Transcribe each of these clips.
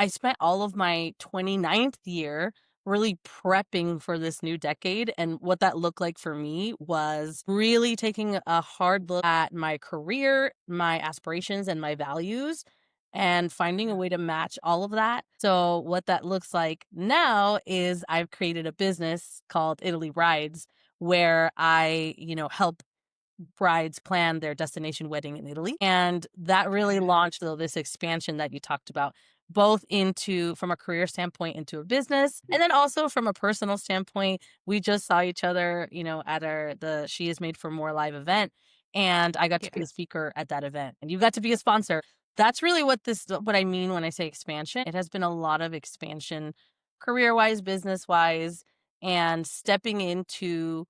I spent all of my 29th year really prepping for this new decade. And what that looked like for me was really taking a hard look at my career, my aspirations, and my values, and finding a way to match all of that. So, what that looks like now is I've created a business called Italy Rides where help brides plan their destination wedding in Italy. And that really launched this expansion that you talked about, both into from a career standpoint into a business, and then also from a personal standpoint. We just saw each other, at the She Is Made for More live event, and I got to be Yeah. a speaker at that event, and you got to be a sponsor. That's really what I mean when I say expansion. It has been a lot of expansion, career wise, business wise, and stepping into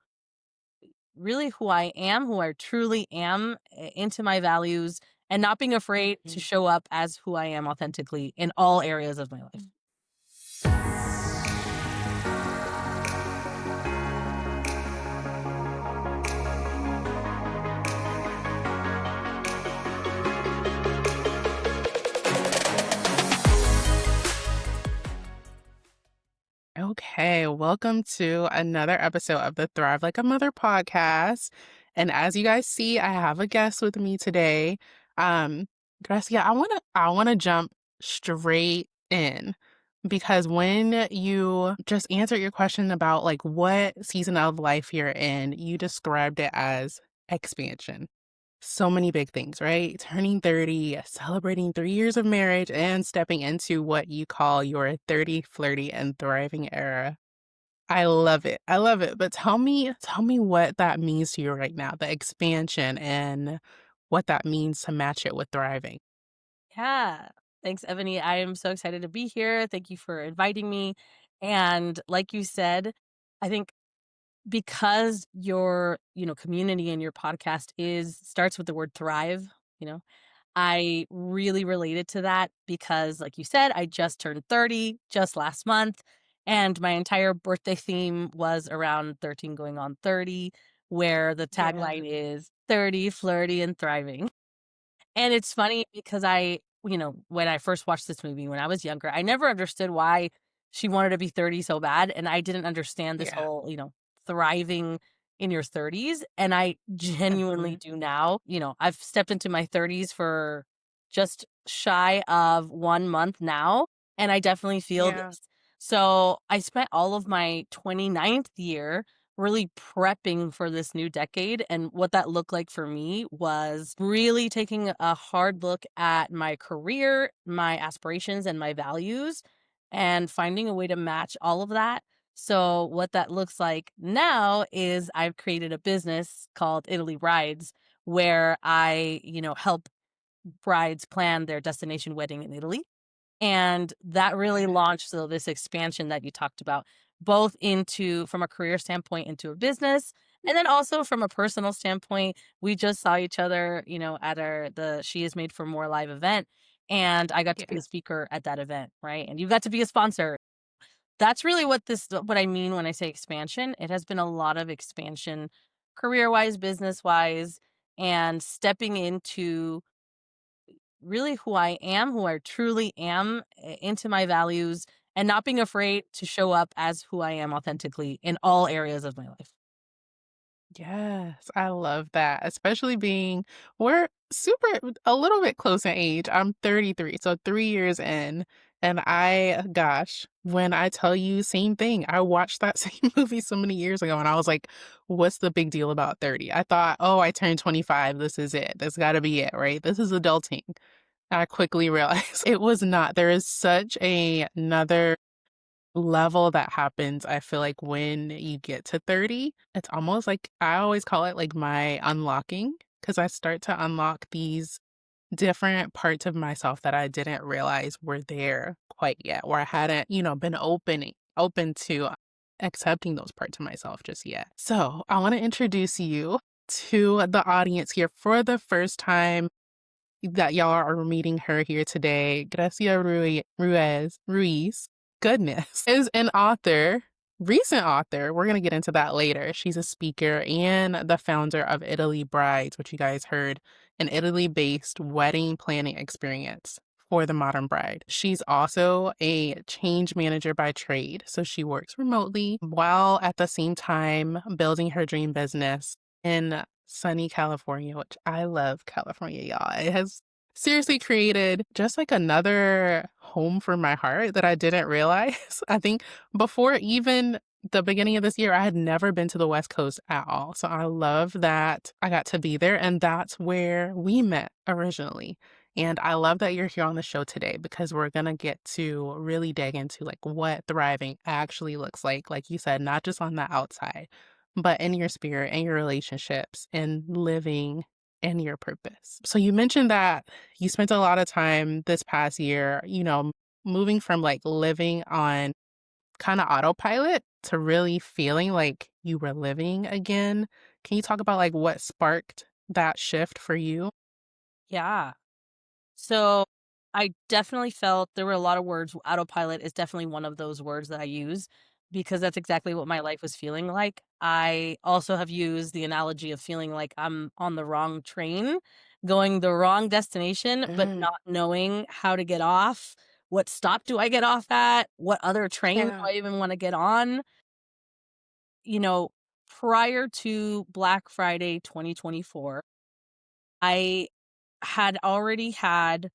really who I am, who I truly am, into my values, and not being afraid to Mhm. show up as who I am authentically in all areas of my life. Okay, welcome to another episode of the Thrive Like a Mother podcast. And as you guys see, I have a guest with me today. Um, Gracia, I wanna jump straight in because when you just answered your question about like what season of life you're in, you described it as expansion. So many big things, right? Turning 30, celebrating 3 years of marriage, and stepping into what you call your 30, flirty, and thriving era. I love it. I love it. But tell me what that means to you right now, the expansion and what that means to match it with thriving. Yeah. Thanks, Ebony. I am so excited to be here. Thank you for inviting me. And like you said, I think because your, community and your podcast is starts with the word thrive, you know, I really related to that because, like you said, I just turned 30 just last month, and my entire birthday theme was around 13 going on 30, where the Yeah. tagline is 30, flirty, and thriving. And it's funny because when I first watched this movie when I was younger, I never understood why she wanted to be 30 so bad. And I didn't understand this Yeah. whole, thriving in your 30s. And I genuinely Mhm. do now. I've stepped into my 30s for just shy of 1 month now. And I definitely feel Yeah. this. So I spent all of my 29th year really prepping for this new decade. And what that looked like for me was really taking a hard look at my career, my aspirations, and my values, and finding a way to match all of that. So, what that looks like now is I've created a business called Italy Rides where help brides plan their destination wedding in Italy. And that really launched this expansion that you talked about, both into from a career standpoint into a business, and then also from a personal standpoint. We just saw each other, at the She Is Made for More live event, and I got to be Yeah. a speaker at that event, right? And you got to be a sponsor. That's really what I mean when I say expansion. It has been a lot of expansion, career-wise, business-wise, and stepping into really who I am, who I truly am, into my values, and not being afraid to show up as who I am authentically in all areas of my life. Yes, I love that, especially being we're super a little bit close in age. I'm 33, so 3 years in, and gosh, when I tell you same thing, I watched that same movie so many years ago, and I was like, "What's the big deal about 30?" I thought, "Oh, I turned 25, this is it. This gotta be it, right? This is adulting." I quickly realized it was not. There is such another level that happens, I feel like when you get to 30, it's almost like I always call it like my unlocking because I start to unlock these different parts of myself that I didn't realize were there quite yet, or I hadn't, been open to accepting those parts of myself just yet. So I want to introduce you to the audience here for the first time that y'all are meeting her here today. Ruiz, goodness, is an author, recent author. We're going to get into that later. She's a speaker and the founder of Italy Brides, which you guys heard, an Italy based wedding planning experience for the modern bride. She's also a change manager by trade. So she works remotely while at the same time building her dream business in sunny California, which I love California, y'all. It has seriously created just like another home for my heart that I didn't realize. I think before even the beginning of this year, I had never been to the West Coast at all. So I love that I got to be there. And that's where we met originally. And I love that you're here on the show today because we're going to get to really dig into like what thriving actually looks like you said, not just on the outside, but in your spirit and your relationships and living in your purpose. So you mentioned that you spent a lot of time this past year, moving from like living on kind of autopilot to really feeling like you were living again. Can you talk about like what sparked that shift for you? Yeah. So I definitely felt there were a lot of words. Autopilot is definitely one of those words that I use because that's exactly what my life was feeling like. I also have used the analogy of feeling like I'm on the wrong train, going the wrong destination, but Mm, not knowing how to get off. What stop do I get off at? What other train do yeah. I even want to get on? You know, prior to Black Friday 2024, I had already had,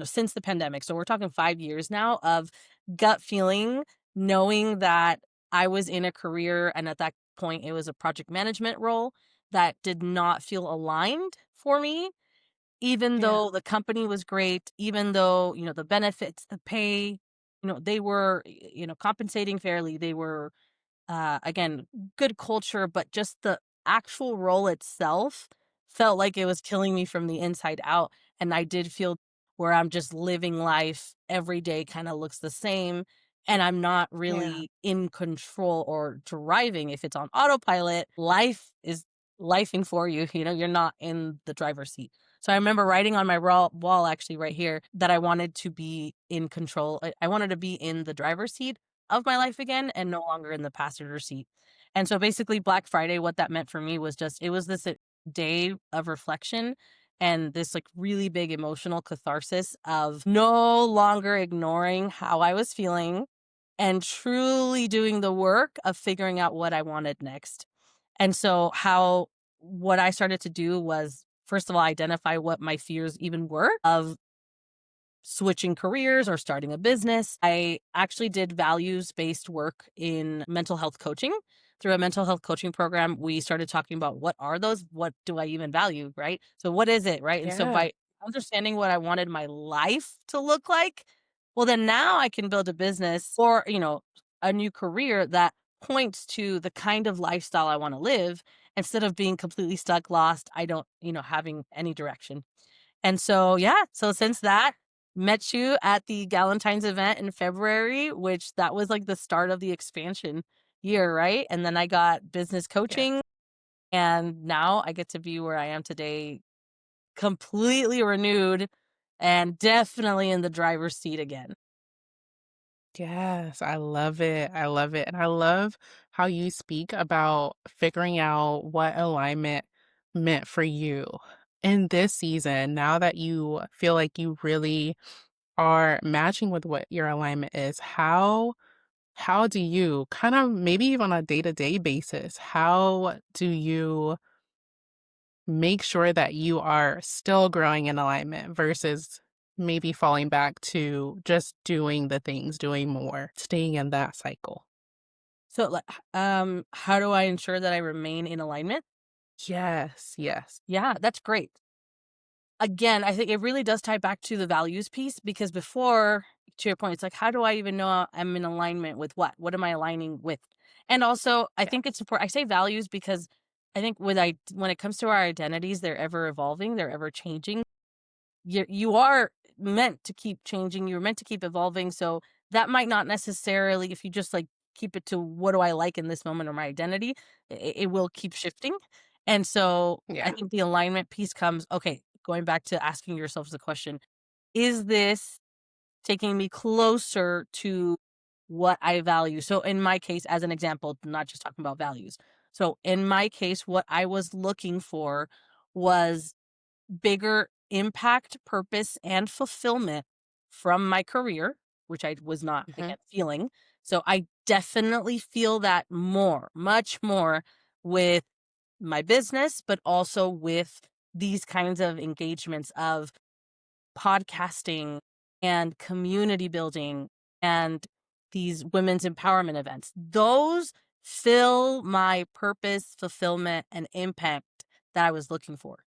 since the pandemic, so we're talking 5 years now of gut feeling, knowing that I was in a career, and at that point, it was a project management role that did not feel aligned for me, even Yeah. though the company was great, even though, the benefits, the pay, they were, compensating fairly. They were again, good culture, but just the actual role itself felt like it was killing me from the inside out. And I did feel where I'm just living life every day kind of looks the same. And I'm not Yeah. really in control or driving. If it's on autopilot, life is lifing for you. You're not in the driver's seat. So I remember writing on my wall, actually, right here, that I wanted to be in control. I wanted to be in the driver's seat of my life again and no longer in the passenger seat. And so basically Black Friday, what that meant for me was just it was this day of reflection and this like really big emotional catharsis of no longer ignoring how I was feeling and truly doing the work of figuring out what I wanted next. And so how what I started to do was first of all identify what my fears even were of switching careers or starting a business. I actually did values based work in mental health coaching. Through a mental health coaching program, we started talking about what are those? What do I even value? Right. So, what is it? Right. And so, Yeah. by understanding what I wanted my life to look like, well, then now I can build a business or, a new career that points to the kind of lifestyle I want to live instead of being completely stuck, lost. I don't, having any direction. And so, yeah, so since that, met you at the Galentine's event in February, which that was like the start of the expansion year, right? And then I got business Yes. coaching, and now I get to be where I am today, completely renewed and definitely in the driver's seat again. Yes, I love it. I love it. And I love how you speak about figuring out what alignment meant for you in this season. Now that you feel like you really are matching with what your alignment is, how do you kind of maybe even on a day-to-day basis, how do you make sure that you are still growing in alignment versus maybe falling back to just doing the things, doing more, staying in that cycle. So, like, how do I ensure that I remain in alignment? Yes, yes, Yeah, that's great. Again, I think it really does tie back to the values piece because before, to your point, it's like, how do I even know I'm in alignment with what? What am I aligning with? And also, I yeah, think it's important. I say values because I think when it comes to our identities, they're ever evolving, they're ever changing. You are meant to keep changing. You're meant to keep evolving. So that might not necessarily, if you just like keep it to what do I like in this moment or my identity, it will keep shifting. And so I yeah, think the alignment piece comes, okay, going back to asking yourself the question, is this taking me closer to what I value? So in my case, as an example, not just talking about values. So in my case, what I was looking for was bigger impact, purpose, and fulfillment from my career, which I was not, Mhm. again, feeling. So I definitely feel that more, much more with my business, but also with these kinds of engagements of podcasting and community building and these women's empowerment events. Those fill my purpose, fulfillment, and impact that I was looking for.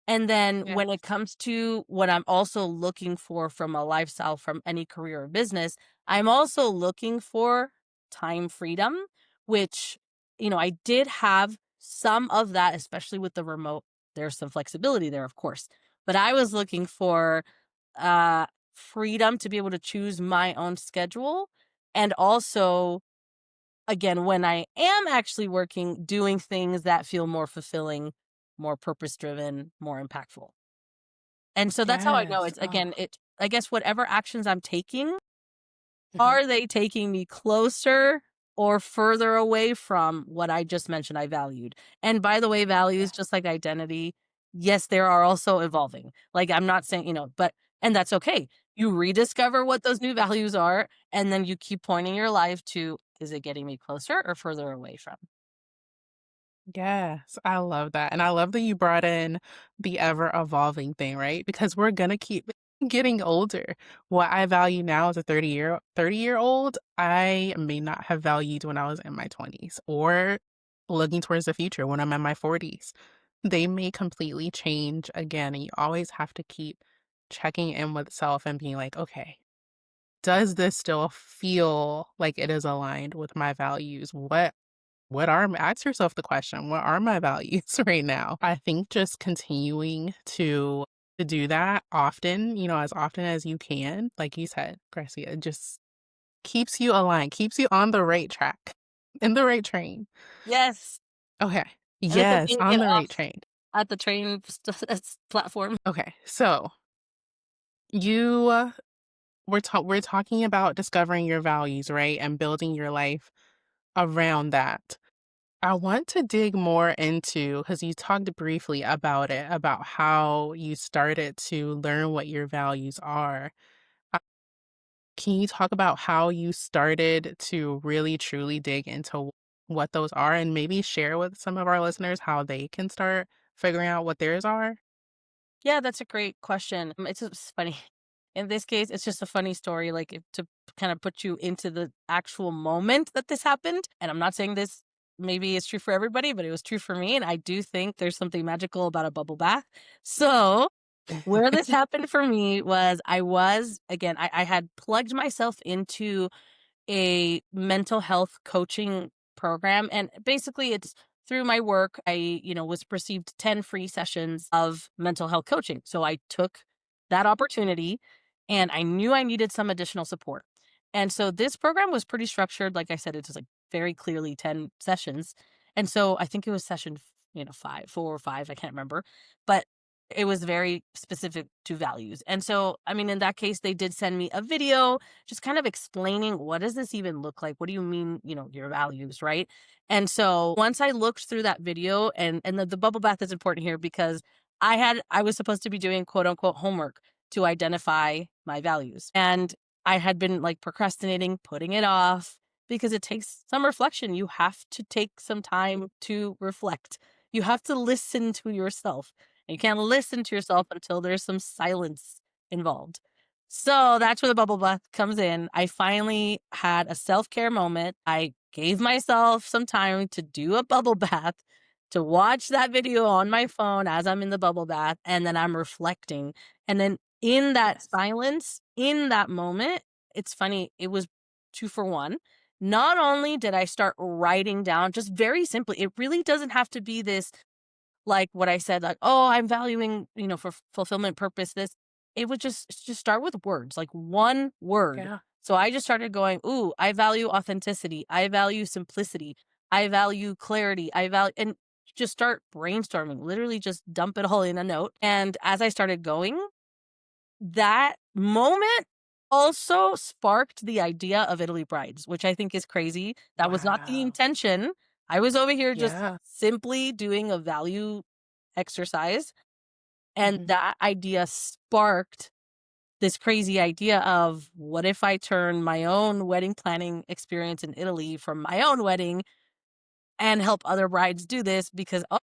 And then Yeah. when it comes to what I'm also looking for from a lifestyle from any career or business, I'm also looking for time freedom, which, I did have some of that, especially with the remote. There's some flexibility there, of course. But I was looking for uh freedom to be able to choose my own schedule, and also, again, when I am actually working, doing things that feel more fulfilling, more purpose driven, more impactful. And so that's how I know Yes. it's, Oh. again, I guess whatever actions I'm taking, Mhm. are they taking me closer or further away from what I just mentioned I valued? And by the way, Yeah. values, just like identity, yes, there are also evolving. Like, I'm not saying, but, and that's okay. You rediscover what those new values are, and then you keep pointing your life to, is it getting me closer or further away from? Yes, I love that, and I love that you brought in the ever-evolving thing, right? Because we're gonna keep getting older. What I value now as a 30-year-old, I may not have valued when I was in my 20s or looking towards the future when I'm in my 40s. They may completely change again, and you always have to keep checking in with self and being like, "Okay, does this still feel like it is aligned with my values? What are ask yourself the question, what are my values right now? I think just continuing to do that often, as often as you can, like you said, Gracia, just keeps you aligned, keeps you on the right track, in the right train. Yes. Okay. And it's a Yes, thing, on get the right off train. at the platform. Okay. So you we're talking about discovering your values, right? And building your life around that. I want to dig more into because you talked briefly about it, about how you started to learn what your values are. Uh, Can you talk about how you started to really truly dig into what those are and maybe share with some of our listeners how they can start figuring out what theirs are? Yeah, that's a great question. It's just funny. In this case, it's just a funny story, like, to kind of put you into the actual moment that this happened. And I'm not saying this maybe is true for everybody, but it was true for me. And I do think there's something magical about a bubble bath. So, where this happened for me was, again, I had plugged myself into a mental health coaching program. And basically, it's through my work, I, was received 10 free sessions of mental health coaching. So I took that opportunity, and I knew I needed some additional support. And so this program was pretty structured. Like I said, it was like very clearly 10 sessions. And so I think it was session, five, 4 or 5, I can't remember. But it was very specific to values. And so, I mean, in that case, they did send me a video just kind of explaining, what does this even look like? What do you mean, your values, right? And so once I looked through that video, and the bubble bath is important here because I was supposed to be doing quote unquote homework to identify my values. And I had been like procrastinating, putting it off because it takes some reflection. You have to take some time to reflect. You have to listen to yourself. And you can't listen to yourself until there's some silence involved. So that's where the bubble bath comes in. I finally had a self-care moment. I gave myself some time to do a bubble bath, to watch that video on my phone as I'm in the bubble bath, and then I'm reflecting. And then in that Yes. silence, in that moment, it's funny, it was 2 for 1. Not only did I start writing down, just very simply, it really doesn't have to be this, like what I said, like, "Oh, I'm valuing, for fulfillment purpose, this." It would just start with words, like one word. Yeah. So I just started going, "Ooh, I value authenticity. I value simplicity. I value clarity. I value," and just start brainstorming, literally just dump it all in a note. And as I started going, that moment also sparked the idea of Italy Brides, which I think is crazy. That was not the Wow. intention. I was over here just Yeah. simply doing a value exercise, and Mhm. that idea sparked this crazy idea of what if I turn my own wedding planning experience in Italy from my own wedding and help other brides do this because, oh,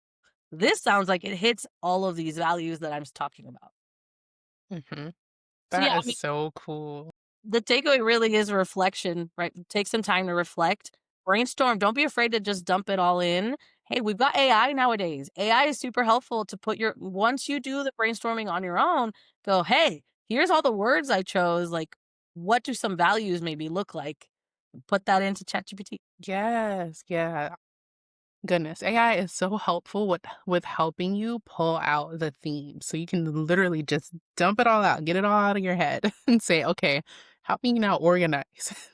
this sounds like it hits all of these values that I'm talking about. Hmm. So That yeah, I is mean, so cool. the takeaway really is reflection, right? Take some time to reflect, brainstorm. Don't be afraid to just dump it all in. Hey, we've got AI nowadays. AI is super helpful to put your, once you do the brainstorming on your own, go, hey, here's all the words I chose. Like, what do some values maybe look like? Put that into ChatGPT. Yes, yeah. Goodness, AI is so helpful with helping you pull out the theme. So you can literally just dump it all out, get it all out of your head and say, okay, help me now organize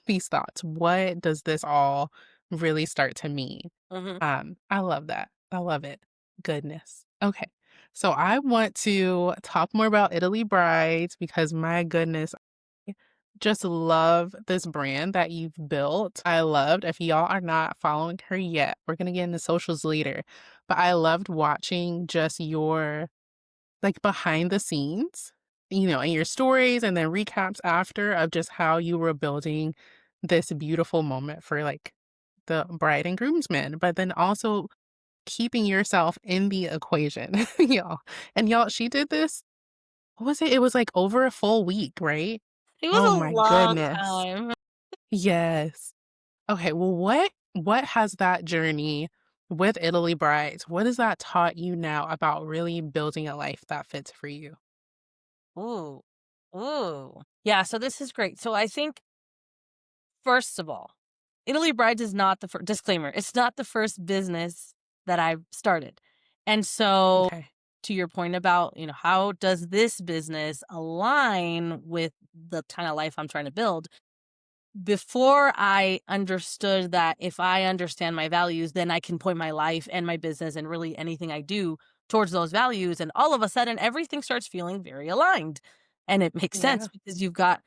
these thoughts. What does this all really start to mean? Hmm. I love that. I love it. Goodness. Okay. So I want to talk more about Italy Brides because my goodness, just love this brand that you've built. I loved, if y'all are not following her yet, we're gonna get into socials later. But I loved watching just your like behind the scenes, and your stories and then recaps after of just how you were building this beautiful moment for like the bride and groomsmen, but then also keeping yourself in the equation, y'all. And y'all, she did this, what was it? It was like over a full week, right? It was Oh a my long goodness. time. Yes. Okay, well, what has that journey with Italy Brides, what has that taught you now about really building a life that fits for you? Ooh. Ooh. Yeah, so this is great. So I think, first of all, Italy Brides is not the first disclaimer, it's not the first business that I've started. And so Okay. to your point about, how does this business align with the kind of life I'm trying to build? Before I understood that if I understand my values, then I can point my life and my business and really anything I do towards those values. And all of a sudden, everything starts feeling very aligned. And it makes sense Yeah. because you've got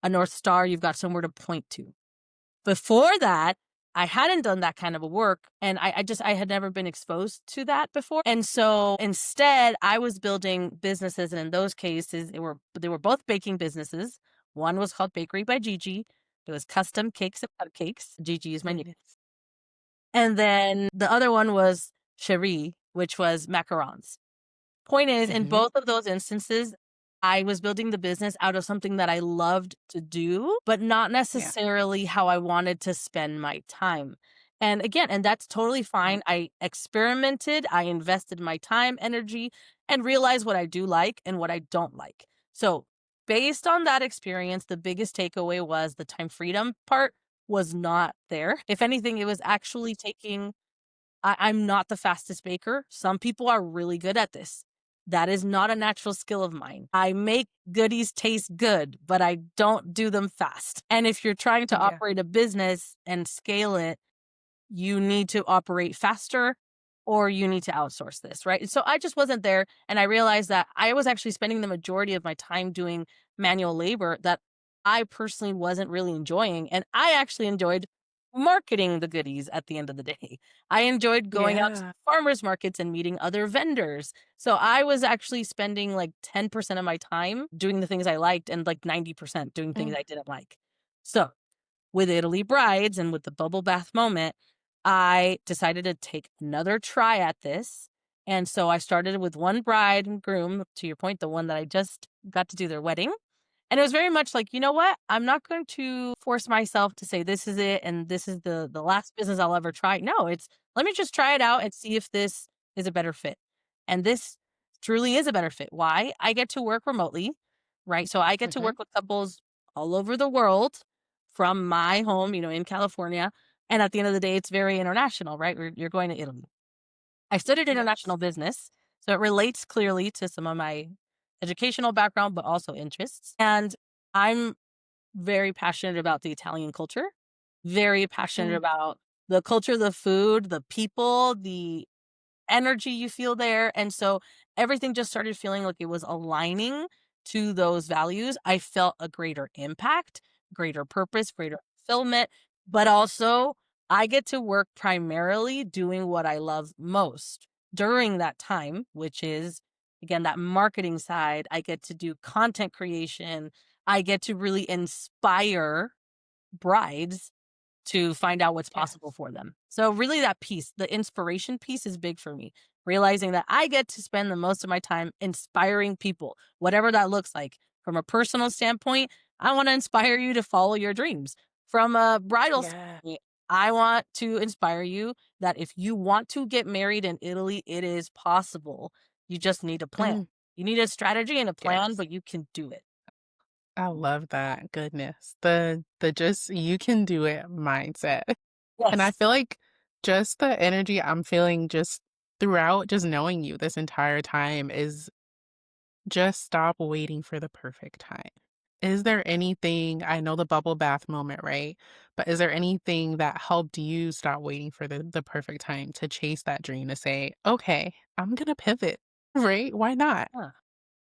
a North Star, you've got somewhere to point to. Before that, I hadn't done that kind of a work, and I had never been exposed to that before, and so instead, I was building businesses, and in those cases, they were both baking businesses. One was called Bakery by Gigi. It was custom cakes and cupcakes. Gigi is my name. Goodness. And then the other one was Cherie, which was macarons. Point is, in Mhm. both of those instances, I was building the business out of something that I loved to do, but not Yeah. necessarily how I wanted to spend my time. And again, and that's totally Mhm. fine. I experimented, I invested my time, energy, and realized what I do like and what I don't like. So, based on that experience, the biggest takeaway was the time freedom part was not there. If anything, it was actually taking I'm not the fastest baker. Some people are really good at this. That is not a natural skill of mine. I make goodies taste good, but I don't do them fast. And if you're trying to Yeah. operate a business and scale it, you need to operate faster or you need to outsource this, right? So I just wasn't there. And I realized that I was actually spending the majority of my time doing manual labor that I personally wasn't really enjoying. And I actually enjoyed marketing the goodies at the end of the day. I enjoyed going out to Yeah. farmers markets and meeting other vendors. So I was actually spending like 10% of my time doing the things I liked and like 90% doing things Mm. I didn't like. So with Italy Brides and with the bubble bath moment, I decided to take another try at this. And so I started with one bride and groom, to your point, the one that I just got to do their wedding. And it was very much like, you know what? I'm not going to force myself to say this is it and this is the last business I'll ever try. No, it's let me just try it out and see if this is a better fit. And this truly is a better fit. Why? I get to work remotely, right? So I get to Mhm. work with couples all over the world from my home, in California. And at the end of the day, it's very international, right? You're going to Italy. I studied Yes. international business, so it relates clearly to some of my educational background, but also interests. And I'm very passionate about the Italian culture, very passionate Mm. about the culture, the food, the people, the energy you feel there. And so everything just started feeling like it was aligning to those values. I felt a greater impact, greater purpose, greater fulfillment, but also I get to work primarily doing what I love most during that time, which is again, that marketing side. I get to do content creation. I get to really inspire brides to find out what's possible Yes. for them. So really that piece, the inspiration piece is big for me. Realizing that I get to spend the most of my time inspiring people, whatever that looks like. From a personal standpoint, I want to inspire you to follow your dreams. From a bridal Yeah. standpoint, I want to inspire you that if you want to get married in Italy, it is possible. You just need a plan. Mm, You need a strategy and a plan, yes. but you can do it. I love that. Goodness. The just you can do it mindset. And I Yes. feel like just the energy I'm feeling just throughout just knowing you this entire time is just stop waiting for the perfect time. Is there anything, I know the bubble bath moment, right? But is there anything that helped you stop waiting for the perfect time to chase that dream to say, okay, I'm gonna pivot, right? Why not? Yeah.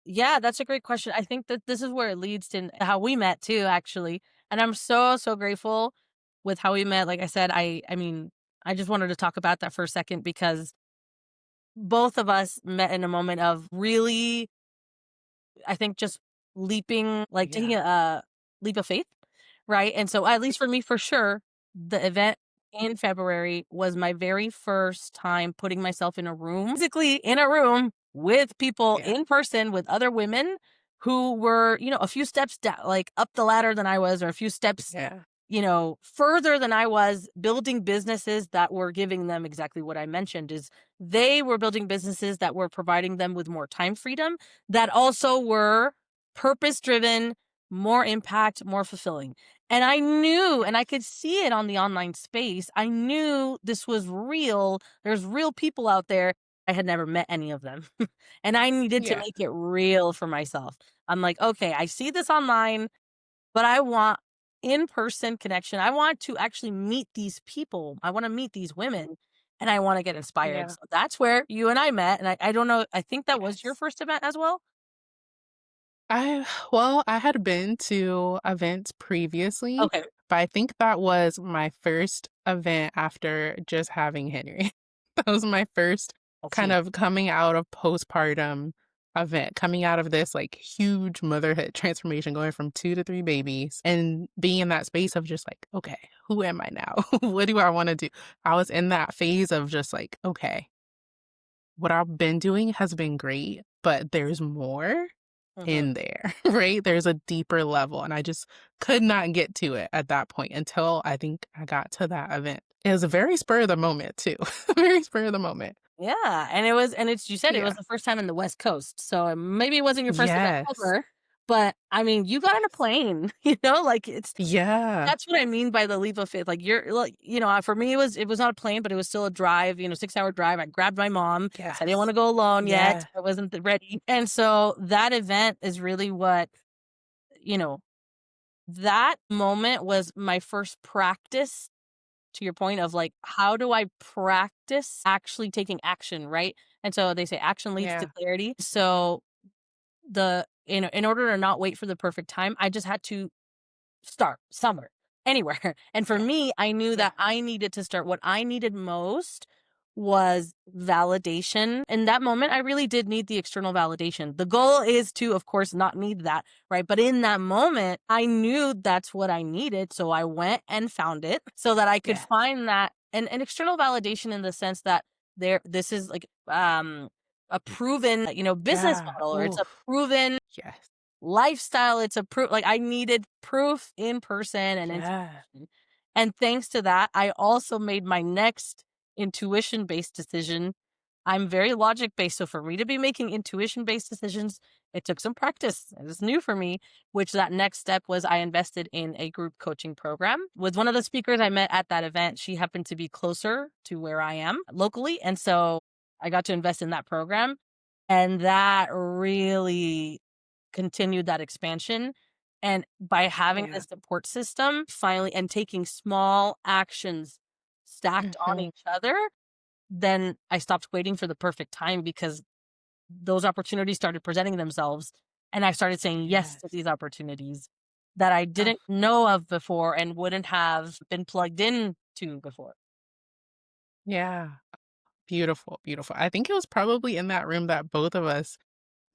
Yeah, that's a great question. I think that this is where it leads to how we met too, actually. And I'm so, so grateful with how we met. Like I said, I mean, I just wanted to talk about that for a second because both of us met in a moment of really, I think, just leaping, like taking Yeah. a leap of faith, right? And so, at least for me, for sure, the event in February was my very first time putting myself in a room, physically in a room with people Yeah. in person with other women who were, a few steps down, like up the ladder than I was, or a few steps, Yeah. further than I was building businesses that were giving them exactly what I mentioned is they were building businesses that were providing them with more time freedom that also were purpose driven, more impact, more fulfilling. And I knew, and I could see it on the online space. I knew this was real. There's real people out there. I had never met any of them. And I needed to Yeah. make it real for myself. I'm like, okay, I see this online, but I want in-person connection. I want to actually meet these people. I want to meet these women and I want to get inspired. Yeah. So that's where you and I met. And I don't know, I think that was your Yes. first event as well? I I had been to events previously, Okay. but I think that was my first event after just having Henry. That was my first I kind see. of coming out of postpartum event, coming out of this like huge motherhood transformation, going from 2 to 3 babies and being in that space of just like, okay, who am I now? What do I want to do? I was in that phase of just like, okay, what I've been doing has been great, but there's more Mhm. in there, right? There's a deeper level, and I just could not get to it at that point until I think I got to that event. It was a very spur of the moment too, very spur of the moment. Yeah, and it was and it's you said it was Yeah. the first time in the West Coast, so maybe it wasn't your first event Yes. ever, but, I mean, you got on a Yes. plane, like, it's Yeah. that's what I mean by the leap of faith, like, you're like, for me, it was not a plane, but it was still a drive, 6-hour drive. I grabbed my mom, 'cause I didn't Yes. wanna go alone yet, Yeah. I wasn't ready, and so that event is really what you know, that moment was my first practice to your point of like, how do I practice actually taking action, right? And so they say action leads to Yeah. clarity. So in order to not wait for the perfect time, I just had to start somewhere, anywhere. And for Yes. me, I knew Yeah. that I needed to start. What I needed most was validation. In that moment, I really did need the external validation. The goal is to, of course, not need that, right? But in that moment, I knew that's what I needed. So I went and found it so that I could Yes. find that and external validation in the sense that this is like a proven, business Yeah. model, or it's a Oof. proven Yes. lifestyle. It's a proof, like, I needed proof in person and Yeah. intuition. And thanks to that, I also made my next intuition-based decision. I'm very logic-based, so for me to be making intuition-based decisions, it took some practice. It was new for me, which that next step was I invested in a group coaching program. With one of the speakers I met at that event, she happened to be closer to where I am locally, and so I got to invest in that program, and that really continued that expansion. And by having Yeah. this support system, finally, and taking small actions stacked on Mhm. each other, then I stopped waiting for the perfect time because those opportunities started presenting themselves. And I started saying yes to Yes. these opportunities that I Oh, didn't know of before and wouldn't have been plugged into before. yeah. Beautiful, beautiful. I think it was probably in that room that both of us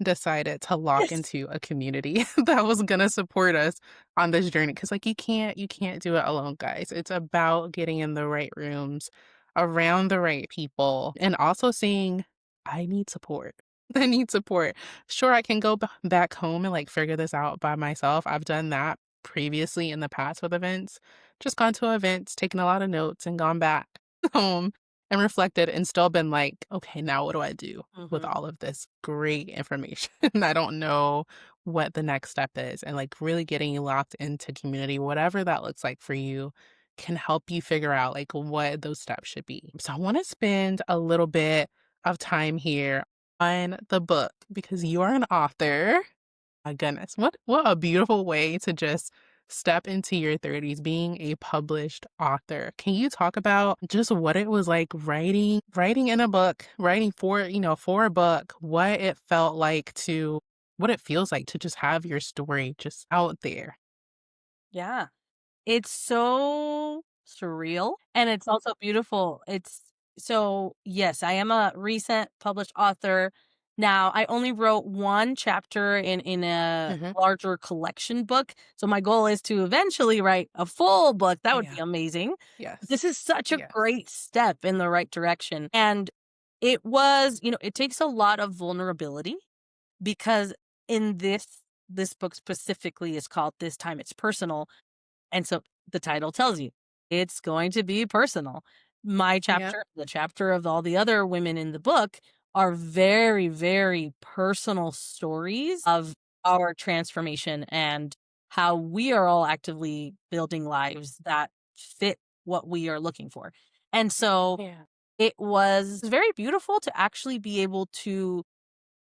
decided to lock Yes. into a community that was gonna support us on this journey. Cause like, you can't do it alone, guys. It's about getting in the right rooms, around the right people, and also seeing, "I need support. I need support." Sure, I can go back home and, like, figure this out by myself. I've done that previously in the past with events. Just gone to events, taken a lot of notes, and gone back home and reflected and still been like, "Okay, now what do I do with Mhm. all of this great information?" I don't know what the next step is, and, like, really getting locked into community, whatever that looks like for you, can help you figure out, like, what those steps should be. So I wanna spend a little bit of time here on the book because you are an author. My goodness, what a beautiful way to just step into your 30s being a published author. Can you talk about just what it was like writing in a book, writing for, for a book, what it feels like to just have your story just out there? Yeah. It's so surreal and it's also beautiful. Yes, I am a recent published author. Now, I only wrote 1 chapter in a Mhm. larger collection book, so my goal is to eventually write a full book. That would be Yeah. amazing. Yes. This is such a Yes. great step in the right direction, and it takes a lot of vulnerability because in this book specifically is called This Time It's Personal, and so the title tells you it's going to be personal. My Yeah. chapter, the chapter of all the other women in the book are very, very personal stories of our transformation and how we are all actively building lives that fit what we are looking for. And so Yeah. it was very beautiful to actually be able to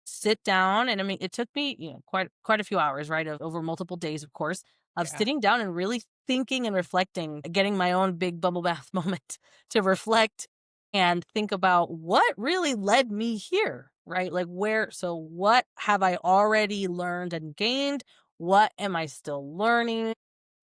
sit down, and I mean, it took me, quite a few hours, right, of over multiple days, of course, of Yeah. sitting down and really thinking and reflecting, getting my own big bubble bath moment to reflect and think about what really led me here, right? Like what have I already learned and gained? What am I still learning?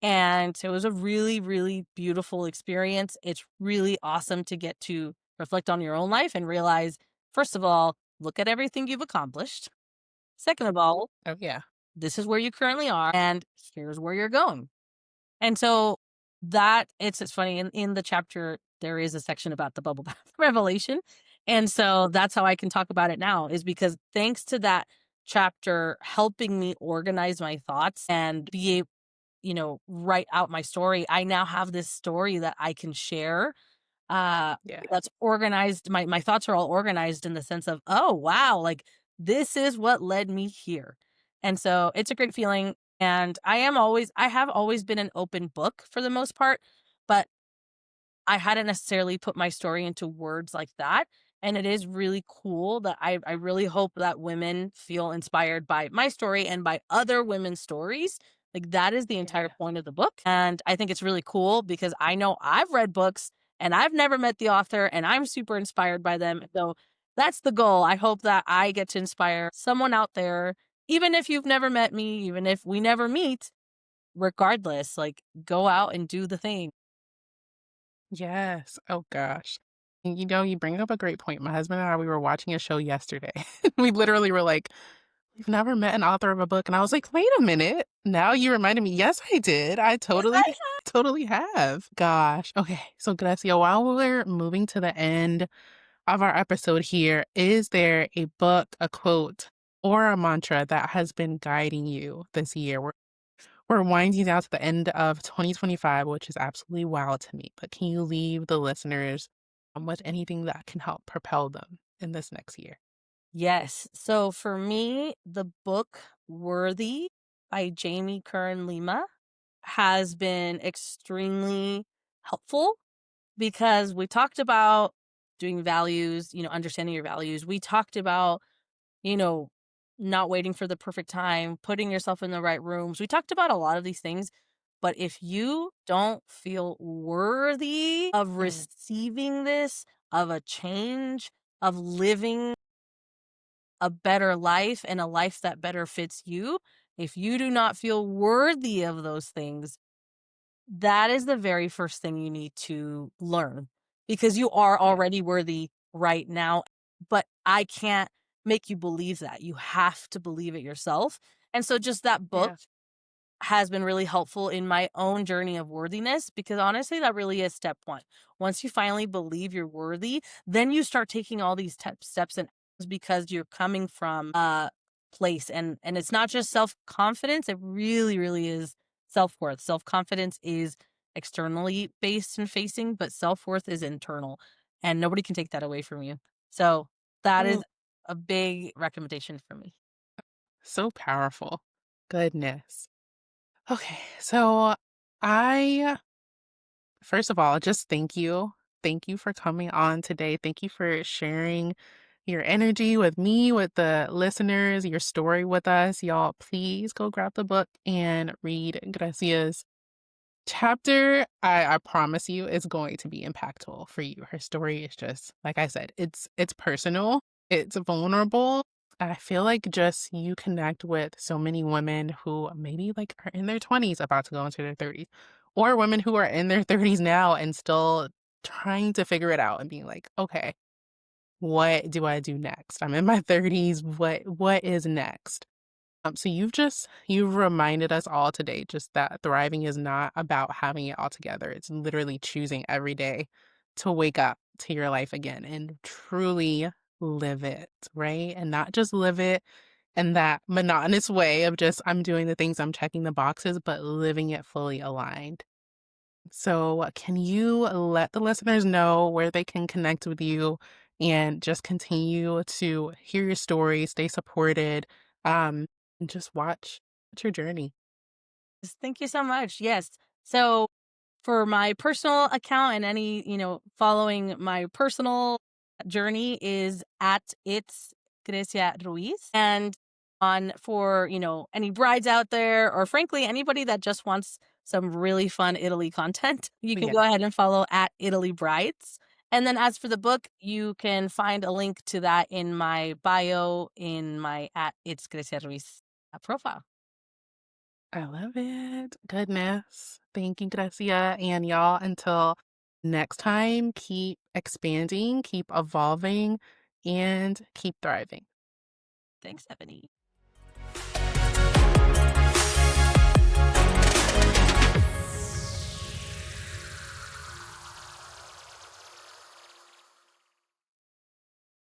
And so it was a really, really beautiful experience. It's really awesome to get to reflect on your own life and realize, first of all, look at everything you've accomplished. Second of all, Oh, yeah. this is where you currently are, and here's where you're going. And so it's funny in the chapter there is a section about the bubble bath revelation. And so that's how I can talk about it now is because thanks to that chapter helping me organize my thoughts and write out my story, I now have this story that I can share, uh, Yeah. that's organized. My thoughts are all organized in the sense of, "Oh, wow, like, this is what led me here." And so, it's a great feeling, and I have always been an open book for the most part, but I hadn't necessarily put my story into words like that, and it is really cool that I really hope that women feel inspired by my story and by other women's stories. Like, that is the entire Yeah. point of the book, and I think it's really cool because I know I've read books and I've never met the author, and I'm super inspired by them, so that's the goal. I hope that I get to inspire someone out there, even if you've never met me, even if we never meet, regardless, like, go out and do the thing. Yes. Oh gosh. And, you bring up a great point. My husband and I, we were watching a show yesterday. We literally were like, "We've never met an author of a book." And I was like, "Wait a minute. Now you reminded me. Yes, I did. I Yes, I totally have." Gosh. Okay. So, Gracia, while we're moving to the end of our episode here, is there a book, a quote, or a mantra that has been guiding you this year? We're winding down to the end of 2025, which is absolutely wild to me. But can you leave the listeners with anything that can help propel them in this next year? Yes. So for me, the book Worthy by Jamie Kern Lima has been extremely helpful because we talked about doing values, understanding your values. We talked about, you know, not waiting for the perfect time, putting yourself in the right rooms. We talked about a lot of these things. But if you don't feel worthy of Mm, receiving this, of a change, of living a better life and a life that better fits you, if you do not feel worthy of those things, that is the very first thing you need to learn because you are yeah. already worthy right now. But I can't make you believe that. You have to believe it yourself. And so just that book Yeah. has been really helpful in my own journey of worthiness because honestly, that really is step one. Once you finally believe you're worthy, then you start taking all these steps and actions because you're coming from a place and it's not just self-confidence, it really, really is self-worth. Self-confidence is externally based and facing, but self-worth is internal and nobody can take that away from you. So that is Oh, a big recommendation for me. so powerful. Goodness. Okay. So I, first of all, just thank you. Thank you for coming on today. Thank you for sharing your energy with me, with the listeners, your story with us. Y'all, please go grab the book and read Gracia's chapter. I promise you is going to be impactful for you. Her story is just, like I said, it's personal, it's vulnerable. I feel like just you connect with so many women who maybe like are in their 20s about to go into their 30s, or women who are in their 30s now and still trying to figure it out and being like, okay, what do I do next? I'm in my 30s. What is next? So you've reminded us all today just that thriving is not about having it all together. It's literally choosing every day to wake up to your life again and truly live it, right? And not just live it in that monotonous way of just I'm doing the things, I'm checking the boxes, but living it fully aligned. So, can you let the listeners know where they can connect with you and just continue to hear your story, stay supported, and just watch your journey? Thank you so much. Yes. So for my personal account and any, following my personal journey is at it's Grecia Ruiz. And on for, any brides out there or frankly anybody that just wants some really fun Italy content, you can Yeah, go ahead and follow at Italy Brides. And then as for the book, you can find a link to that in my bio in my at it's Grecia Ruiz profile. I love it. Goodness. Thank you, Gracia. And y'all, until next time, keep expanding, keep evolving, and keep thriving. Thanks, Ebony.